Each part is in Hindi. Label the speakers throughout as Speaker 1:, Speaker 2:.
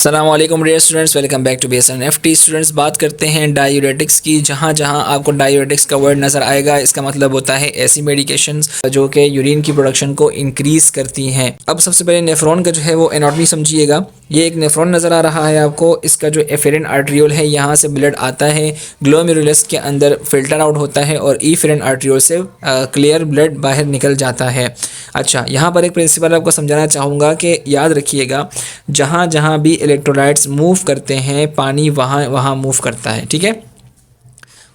Speaker 1: अस्सलाम वालेकुम dear students, welcome back to BSNFT। Students, बात करते हैं डायूरेटिक्स की। जहाँ जहाँ आपको डायूरेटिक्स का वर्ड नज़र आएगा, इसका मतलब होता है ऐसी मेडिकेशंस जो कि यूरिन की प्रोडक्शन को इंक्रीज़ करती हैं। अब सबसे पहले नेफ्रॉन का जो है वो एनाटॉमी समझिएगा। ये एक नेफ्रॉन नज़र आ रहा है आपको। इसका जो एफेरेंट आर्ट्रियोल है, यहाँ से ब्लड आता है, ग्लोमेरुलस के अंदर फिल्टर आउट होता है और इफेरेंट आर्ट्रियोल से क्लियर ब्लड बाहर निकल जाता है। अच्छा, यहाँ पर एक प्रिंसिपल आपको समझाना चाहूँगा कि याद रखिएगा, जहाँ जहाँ भी इलेक्ट्रोलाइट्स मूव करते हैं, पानी वहाँ वहाँ मूव करता है। ठीक है,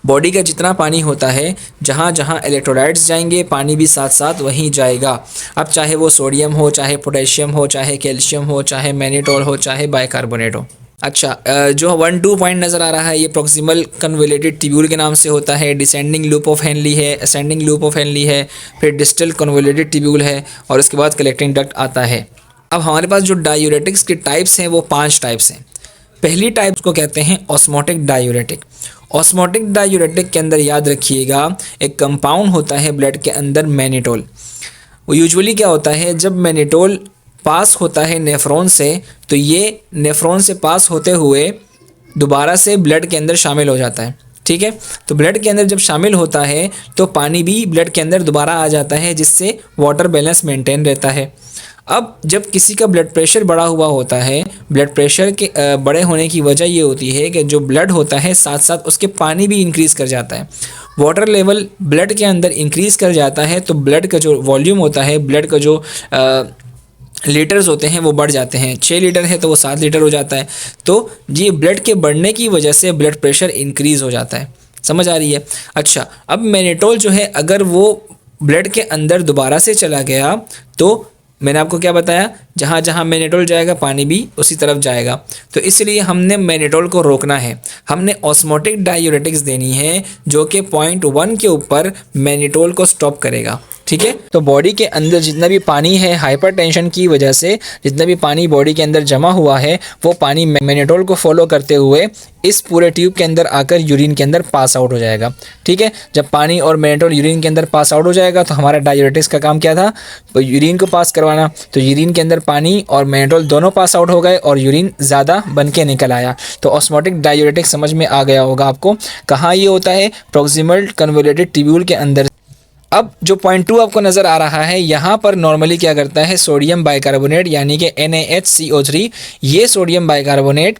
Speaker 1: बॉडी का जितना पानी होता है, जहाँ जहाँ इलेक्ट्रोलाइट्स जाएंगे, पानी भी साथ साथ वहीं जाएगा। अब चाहे वो सोडियम हो, चाहे पोटेशियम हो, चाहे कैल्शियम हो, चाहे मैग्नीटोल हो, चाहे बाइकार्बोनेट हो। अच्छा, जो 1-2 पॉइंट नज़र आ रहा है, ये प्रॉक्सिमल कन्वोल्यूटेड ट्यूब्यूल के नाम से होता है। डिसेंडिंग लूप ऑफ हेनली है, असेंडिंग लूप ऑफ हेनली है, फिर डिस्टल कन्वोल्यूटेड ट्यूब्यूल है और उसके बाद कलेक्टिंग डक्ट आता है। अब हमारे पास जो डायूरेटिक्स के टाइप्स हैं वो 5 टाइप्स हैं। पहली टाइप को कहते हैं ऑस्मोटिक डायूरेटिक। ऑस्मोटिक डायूरेटिक के अंदर याद रखिएगा, एक कंपाउंड होता है ब्लड के अंदर, मैग्नीटोल। वो यूजुअली क्या होता है, जब मैग्नीटोल पास होता है नेफ्रॉन से, तो ये नेफ्रॉन से पास होते हुए दोबारा से ब्लड के अंदर शामिल हो जाता है। ठीक है, तो ब्लड के अंदर जब शामिल होता है तो पानी भी ब्लड के अंदर दोबारा आ जाता है, जिससे वाटर बैलेंस मेंटेन रहता है। अब जब किसी का ब्लड प्रेशर बढ़ा हुआ होता है, ब्लड प्रेशर के बड़े होने की वजह ये होती है कि जो ब्लड होता है साथ साथ उसके पानी भी इंक्रीज़ कर जाता है। वाटर लेवल ब्लड के अंदर इंक्रीज़ कर जाता है, तो ब्लड का जो वॉल्यूम होता है, ब्लड का जो लीटर्स होते हैं वो बढ़ जाते हैं। 6 लीटर है तो वो 7 लीटर हो जाता है। तो ये ब्लड के बढ़ने की वजह से ब्लड प्रेशर इंक्रीज़ हो जाता है। समझ आ रही है? अच्छा, अब मैग्नीटोल जो है, अगर वो ब्लड के अंदर दोबारा से चला गया, तो मैंने आपको क्या बताया, जहाँ जहाँ मैग्नीटोल जाएगा पानी भी उसी तरफ जाएगा। तो इसलिए हमने मैग्नीटोल को रोकना है। हमने ऑस्मोटिक डायूरेटिक्स देनी है जो कि 0.1 के ऊपर मैग्नीटोल को स्टॉप करेगा। ठीक है, तो बॉडी के अंदर जितना भी पानी है, हाइपरटेंशन की वजह से जितना भी पानी बॉडी के अंदर जमा हुआ है, वो पानी मैग्नीटोल को फॉलो करते हुए इस पूरे ट्यूब के अंदर आकर यूरिन के अंदर पास आउट हो जाएगा। ठीक है, जब पानी और मैग्नीटोल यूरिन के अंदर पास आउट हो जाएगा, तो हमारा डायूरेटिक्स का काम क्या था, तो यूरिन को पास करवाना। तो यूरिन के अंदर पानी और मैग्नीटोल दोनों पास आउट हो गए और यूरिन ज़्यादा बन के निकल आया। तो ऑस्मोटिक डायूरेटिक समझ में आ गया होगा आपको। कहाँ ये होता है, प्रॉक्सिमल कन्वोल्यूटेड ट्यूब्यूल के अंदर। अब जो 0.2 आपको नज़र आ रहा है, यहाँ पर नॉर्मली क्या करता है, सोडियम बाइकार्बोनेट यानी कि NaHCO3, ये सोडियम बाइकार्बोनेट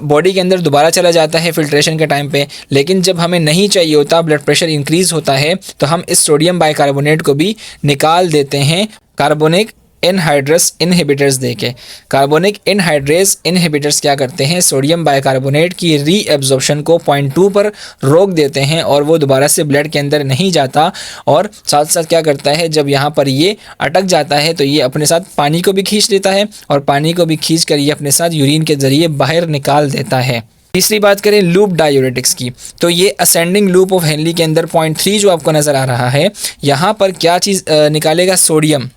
Speaker 1: बॉडी के अंदर दोबारा चला जाता है फिल्ट्रेशन के टाइम पे। लेकिन जब हमें नहीं चाहिए होता, ब्लड प्रेशर इंक्रीज़ होता है, तो हम इस सोडियम बाइकार्बोनेट को भी निकाल देते हैं कार्बोनिक एनहाइड्रस इनहिबिटर्स देके। कार्बोनिक एनहाइड्रेस इनहिबिटर्स क्या करते हैं, सोडियम बाइकार्बोनेट की रीएब्जॉर्प्शन को 0.2 पर रोक देते हैं और वो दोबारा से ब्लड के अंदर नहीं जाता। और साथ साथ क्या करता है, जब यहाँ पर ये अटक जाता है तो ये अपने साथ पानी को भी खींच लेता है और पानी को भी खींच कर ये अपने साथ यूरिन के ज़रिए बाहर निकाल देता है। तीसरी बात करें लूप डायूरेटिक्स की, तो ये असेंडिंग लूप ऑफ हेनली के अंदर 0.3 जो आपको नज़र आ रहा है, यहाँ पर क्या चीज़ निकालेगा, सोडियम।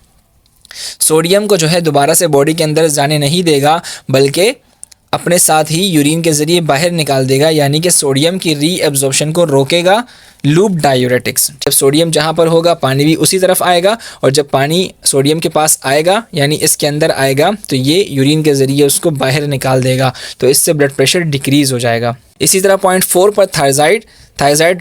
Speaker 1: सोडियम को जो है दोबारा से बॉडी के अंदर जाने नहीं देगा, बल्कि अपने साथ ही यूरिन के ज़रिए बाहर निकाल देगा, यानी कि सोडियम की रीएब्जॉर्प्शन को रोकेगा लूप डायूरेटिक्स। जब सोडियम जहाँ पर होगा, पानी भी उसी तरफ आएगा, और जब पानी सोडियम के पास आएगा यानी इसके अंदर आएगा, तो ये यूरिन के ज़रिए उसको बाहर निकाल देगा। तो इससे ब्लड प्रेशर डिक्रीज़ हो जाएगा। इसी तरह 0.4 पर थायराइड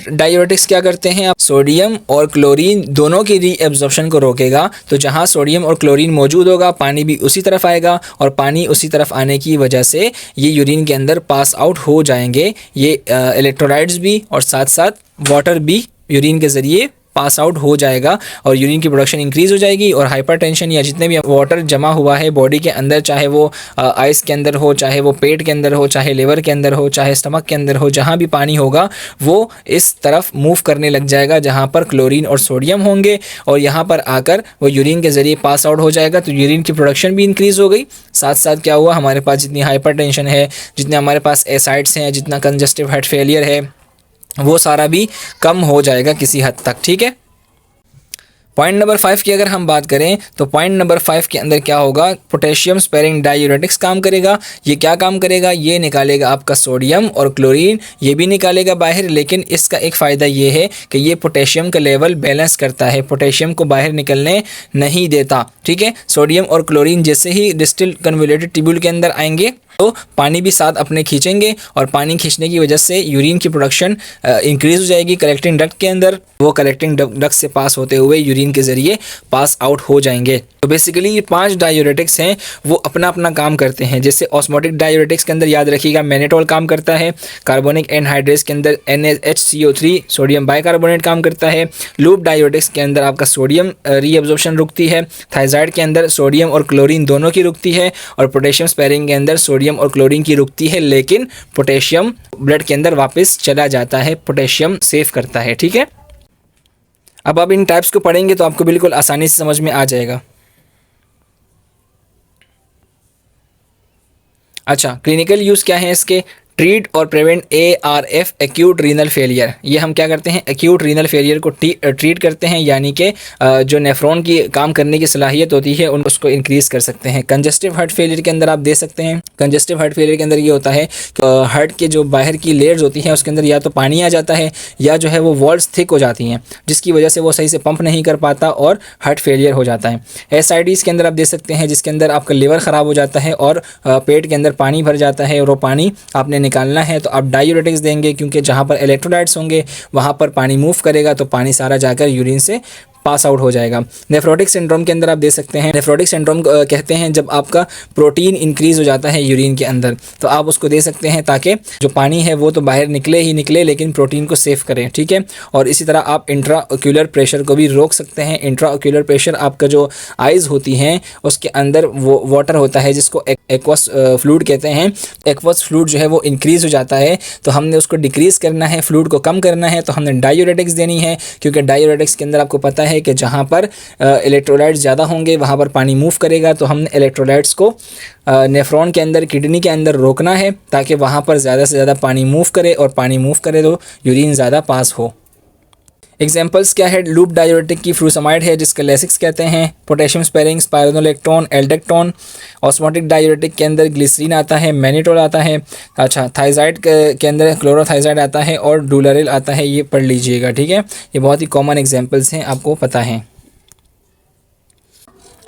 Speaker 1: डायूरेटिक्स क्या करते हैं, सोडियम और क्लोरीन दोनों की रीएब्जॉर्प्शन को रोकेगा। तो जहाँ सोडियम और क्लोरीन मौजूद होगा, पानी भी उसी तरफ आएगा, और पानी उसी तरफ आने की वजह से ये यूरिन के अंदर पास आउट हो जाएंगे। ये इलेक्ट्रोलाइट्स भी और साथ साथ वाटर भी यूरिन के ज़रिए पास आउट हो जाएगा और यूरिन की प्रोडक्शन इंक्रीज़ हो जाएगी। और हाइपरटेंशन या जितने भी वाटर जमा हुआ है बॉडी के अंदर, चाहे वो आइस के अंदर हो, चाहे वो पेट के अंदर हो, चाहे लिवर के अंदर हो, चाहे स्टमक के अंदर हो, जहाँ भी पानी होगा वो इस तरफ मूव करने लग जाएगा जहाँ पर क्लोरीन और सोडियम होंगे, और यहाँ पर आकर वो यूरिन के ज़रिए पास आउट हो जाएगा। तो यूरिन की प्रोडक्शन भी इंक्रीज़ हो गई। साथ साथ क्या हुआ, हमारे पास जितनी हाइपरटेंशन है, जितने हमारे पास एसाइड्स हैं, जितना कंजस्टिव हार्ट फेलियर है, वो सारा भी कम हो जाएगा किसी हद तक। ठीक है, पॉइंट नंबर 5 की अगर हम बात करें, तो पॉइंट नंबर 5 के अंदर क्या होगा, पोटेशियम स्पेरिंग डायूरेटिक्स काम करेगा। ये क्या काम करेगा, ये निकालेगा आपका सोडियम और क्लोरीन, ये भी निकालेगा बाहर। लेकिन इसका एक फ़ायदा ये है कि ये पोटेशियम का लेवल बैलेंस करता है, पोटेशियम को बाहर निकलने नहीं देता। ठीक है, सोडियम और क्लोरीन जैसे ही डिस्टिल कन्वोल्यूटेड ट्यूब्यूल के अंदर आएंगे, तो पानी भी साथ अपने खींचेंगे और पानी खींचने की वजह से यूरिन की प्रोडक्शन इंक्रीज हो जाएगी कलेक्टिंग डक्ट के अंदर। वो कलेक्टिंग डक्ट से पास होते हुए यूरिन के ज़रिए पास आउट हो जाएंगे। तो बेसिकली ये 5 डायूरेटिक्स हैं, वो अपना अपना काम करते हैं। जैसे ऑस्मोटिक डायूरेटिक्स के अंदर याद रखिएगा मैनेटोल काम करता है, कार्बोनिक एनहाइड्रेस के अंदर NaHCO3 सोडियम बाइकार्बोनेट काम करता है, लूप डायूरेटिक्स के अंदर आपका सोडियम रीअब्जॉर्प्शन रुकती है, थायजाइड के अंदर सोडियम और क्लोरीन दोनों की रुकती है, और पोटेशियम स्पेयरिंग के अंदर सोडियम और क्लोरीन की रुकती है, लेकिन पोटेशियम ब्लड के अंदर वापस चला जाता है, पोटेशियम सेव करता है। ठीक है, अब आप इन टाइप्स को पढ़ेंगे तो आपको बिल्कुल आसानी से समझ में आ जाएगा। अच्छा, क्लिनिकल यूज़ क्या है इसके? ट्रीट और prevent ARF acute renal failure. ये हम क्या करते हैं? एक्यूट रीनल फेलियर को ट्रीट करते हैं, यानी कि जो नेफ्रॉन की काम करने की सलाहियत होती है उसको इंक्रीज़ कर सकते हैं। कंजस्टिव हार्ट फेलियर के अंदर आप दे सकते हैं, कंजस्टिव हार्ट फेलियर के अंदर ये होता है कि हार्ट के जो बाहर की लेयर्स होती हैं उसके अंदर या तो पानी आ जाता है या जो है वो वॉल्स थिक हो जाती हैं, जिसकी वजह से वो सही से पंप नहीं कर पाता और हार्ट फेलियर हो जाता है। SIDs के अंदर आप दे सकते हैं, जिसके अंदर आपका लिवर ख़राब हो जाता है और पेट के अंदर पानी भर जाता है और वो पानी आपने निकालना है तो आप डायूरेटिक्स देंगे, क्योंकि जहाँ पर इलेक्ट्रोलाइट्स होंगे वहाँ पर पानी मूव करेगा तो पानी सारा जाकर यूरिन से पास आउट हो जाएगा। नेफ्रोटिक सिंड्रोम के अंदर आप दे सकते हैं, नेफ्रोटिक सिंड्रोम कहते हैं जब आपका प्रोटीन इंक्रीज़ हो जाता है यूरिन के अंदर, तो आप उसको दे सकते हैं ताकि जो पानी है वो तो बाहर निकले ही निकले लेकिन प्रोटीन को सेव करें। ठीक है, और इसी तरह आप इंट्रा ऑक्यूलर प्रेशर को भी रोक सकते हैं। इंट्रा ऑक्यूलर प्रेशर आपका जो आइज़ होती हैं उसके अंदर वो वाटर होता है जिसको एक्वस फ्लूइड कहते हैं। एक्वस फ्लूइड जो है वो इंक्रीज़ हो जाता है, तो हमने उसको डिक्रीज़ करना है, फ्लूइड को कम करना है, तो हमने डायूरेटिक्स देनी है, क्योंकि डायूरेटिक्स के अंदर आपको पता है कि जहाँ पर इलेक्ट्रोलाइट्स ज़्यादा होंगे वहाँ पर पानी मूव करेगा, तो हमने इलेक्ट्रोलाइट्स को नेफ्रॉन के अंदर, किडनी के अंदर रोकना है ताकि वहाँ पर ज़्यादा से ज़्यादा पानी मूव करे, और पानी मूव करे तो यूरिन ज़्यादा पास हो। एग्जाम्पल्स क्या है? लूप डायूरेटिक की फ्रूसमाइड है जिसका लेसिक्स कहते हैं, potassium sparing, spironolactone, Aldactone. Osmotic diuretic के अंदर ग्लिसरीन आता है, मैनिटोल आता है। अच्छा, थायजाइड के अंदर क्लोरोथायजाइड आता है और डुलारिल आता है, ये पढ़ लीजिएगा। ठीक है, ये बहुत ही कॉमन एग्जाम्पल्स हैं, आपको पता है।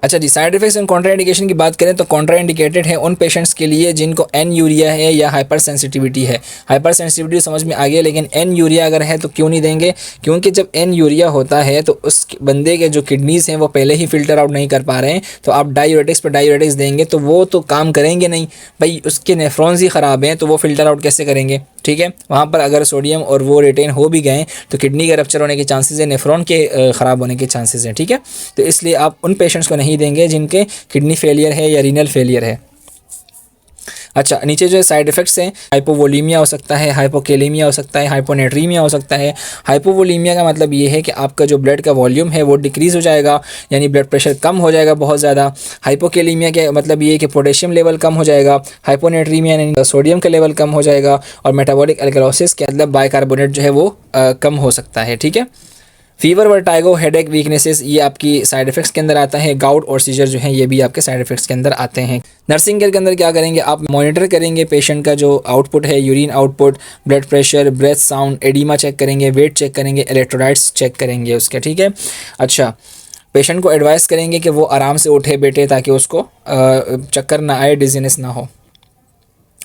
Speaker 1: अच्छा जी, साइड इफेक्ट्स एंड कॉन्ट्राइंडिकेशन की बात करें तो कॉन्ट्राइंडिकेटेड है उन पेशेंट्स के लिए जिनको एन यूरिया है या हाइपर सेंसिटिविटी है। हाइपर सेंसिटिविटी समझ में आ गया, लेकिन एन यूरिया अगर है तो क्यों नहीं देंगे? क्योंकि जब एन यूरिया होता है तो उस बंदे के जो किडनीज़ हैं वो पहले ही फिल्टर आउट नहीं कर पा रहे हैं, तो आप डायूरेटिक्स पर डायूरेटिक्स देंगे तो वो तो काम करेंगे नहीं भाई, उसके नेफ्रॉन्स ही ख़राब हैं तो वो फिल्टर आउट कैसे करेंगे? ठीक है, वहाँ पर अगर सोडियम और वो रिटेन हो भी गए तो किडनी के रप्चर होने के चांसेस है, नेफ्रॉन के ख़राब होने के चांसेस हैं। ठीक है, तो इसलिए आप उन पेशेंट्स को नहीं देंगे जिनके किडनी फेलियर है या रीनल फेलियर है। अच्छा, नीचे जो साइड इफ़ेक्ट्स हैं, हाइपोवोलीमिया हो सकता है, हाइपोकेलेमिया हो सकता है, हाइपोनेट्रीमिया हो सकता है। हाइपोवोलीमिया का मतलब ये है कि आपका जो ब्लड का वॉल्यूम है वो डिक्रीज़ हो जाएगा, यानी ब्लड प्रेशर कम हो जाएगा बहुत ज़्यादा। हाइपोकेलेमिया का मतलब ये है कि पोटेशियम लेवल कम हो जाएगा। हाइपोनेट्रीमिया यानी सोडियम का लेवल कम हो जाएगा, और मेटाबॉलिक एल्कलोसिस का मतलब बाइकार्बोनेट जो है वो कम हो सकता है। ठीक है, फीवर, वर्टाइगो, हेडेक, वीकनेसेस ये आपकी साइड इफेक्ट्स के अंदर आता है। गाउट और सीजर जो है ये भी आपके साइड इफेक्ट्स के अंदर आते हैं। नर्सिंग केयर के अंदर क्या करेंगे? आप मॉनिटर करेंगे पेशेंट का जो आउटपुट है, urine output, blood pressure, breath sound, edema check करेंगे, वेट चेक करेंगे, इलेक्ट्रोलाइट्स चेक करेंगे उसके। ठीक है, अच्छा, पेशेंट को एडवाइस करेंगे कि वो आराम से उठे बैठे ताकि उसको चक्कर ना आए, डिजीनेस ना हो।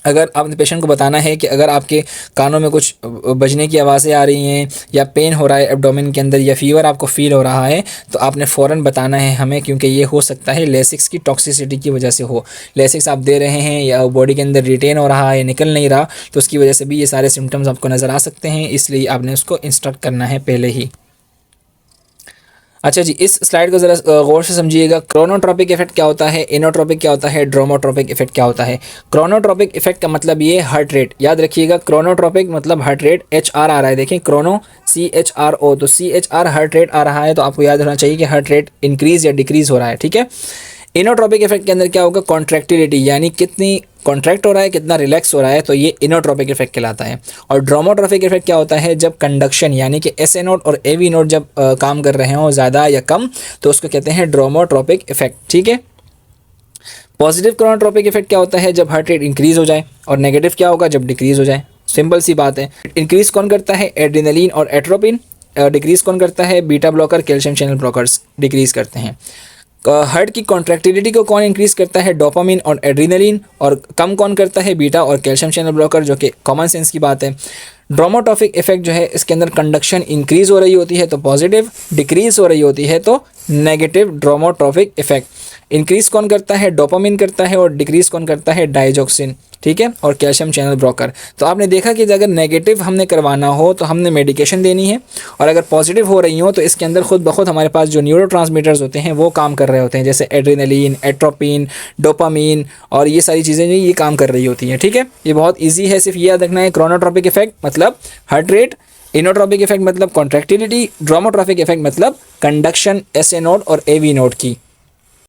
Speaker 1: अगर आपने पेशेंट को बताना है कि अगर आपके कानों में कुछ बजने की आवाज़ें आ रही हैं या पेन हो रहा है एब्डोमेन के अंदर या फीवर आपको फील हो रहा है, तो आपने फ़ौरन बताना है हमें, क्योंकि ये हो सकता है लेसिक्स की टॉक्सिसिटी की वजह से हो। लेसिक्स आप दे रहे हैं या बॉडी के अंदर रिटेन हो रहा है, निकल नहीं रहा, तो उसकी वजह से भी ये सारे सिम्टम्स आपको नज़र आ सकते हैं, इसलिए आपने उसको इंस्ट्रक्ट करना है पहले ही। अच्छा जी, इस स्लाइड को ज़रा गौर से समझिएगा। क्रोनोट्रॉपिक इफेक्ट क्या होता है, इनोट्रॉपिक क्या होता है, ड्रोमोट्रॉपिक इफेक्ट क्या होता है। क्रोनोट्रॉपिक इफेक्ट का मतलब ये हार्ट रेट, याद रखिएगा। क्रोनोट्रॉपिक मतलब हार्ट रेट, HR आ रहा है, देखें क्रोनो CHRO, तो CHR हार्ट रेट आ रहा है, तो आपको याद होना चाहिए कि हार्ट रेट इंक्रीज़ या डिक्रीज़ हो रहा है। ठीक है, इनोट्रॉपिक इफेक्ट के अंदर क्या होगा? कॉन्ट्रैक्टिलिटी, यानी कितनी कॉन्ट्रैक्ट हो रहा है, कितना रिलैक्स हो रहा है, तो ये इनोट्रॉपिक इफेक्ट कहलाता है। और ड्रोमोट्रॉपिक इफेक्ट क्या होता है? जब कंडक्शन यानी कि SA नोड और AV नोड जब काम कर रहे हों ज़्यादा या कम, तो उसको कहते हैं ड्रोमोट्रॉपिक इफेक्ट। ठीक है, पॉजिटिव क्रोनोट्रॉपिक इफेक्ट क्या होता है? जब हार्ट रेट इंक्रीज़ हो जाए, और नेगेटिव क्या होगा? जब डिक्रीज़ हो जाए। सिंपल सी बात है। इंक्रीज़ कौन करता है? एड्रेनलिन और एट्रोपिन। डिक्रीज़ कौन करता है? Beta blocker, calcium channel blockers decrease करते हैं। हार्ट की कॉन्ट्रैक्टिलिटी को कौन इंक्रीज करता है? डोपामिन और एड्रीनलिन। और कम कौन करता है? बीटा और कैल्शियम चैनल ब्लॉकर, जो कि कॉमन सेंस की बात है। ड्रोमोट्रॉफिक इफेक्ट जो है इसके अंदर कंडक्शन इंक्रीज हो रही होती है तो पॉजिटिव, डिक्रीज हो रही होती है तो नेगेटिव ड्रोमोट्रॉफिक इफेक्ट। इंक्रीज कौन करता है? डोपामिन करता है। और डिक्रीज कौन करता है? डाइजॉक्सिन, ठीक है, और कैल्शियम चैनल ब्लॉकर। तो आपने देखा कि अगर नेगेटिव हमने करवाना हो तो हमने मेडिकेशन देनी है, और अगर पॉजिटिव हो रही हो तो इसके अंदर खुद ब खुद हमारे पास जो न्यूरोट्रांसमीटर्स होते हैं वो काम कर रहे होते हैं, जैसे एड्रेनलिन, एट्रोपिन, डोपामीन, और ये सारी चीज़ें जो ये काम कर रही होती हैं, ठीक है। ये बहुत ईजी है, सिर्फ ये याद रखना है। क्रोनोट्रॉपिक इफेक्ट मतलब हार्ट रेट, इनोट्रॉपिक इफेक्ट मतलब कॉन्ट्रैक्टिलिटी, ड्रोमोट्रॉपिक इफेक्ट मतलब कंडक्शन एसए नोड और एवी नोड की।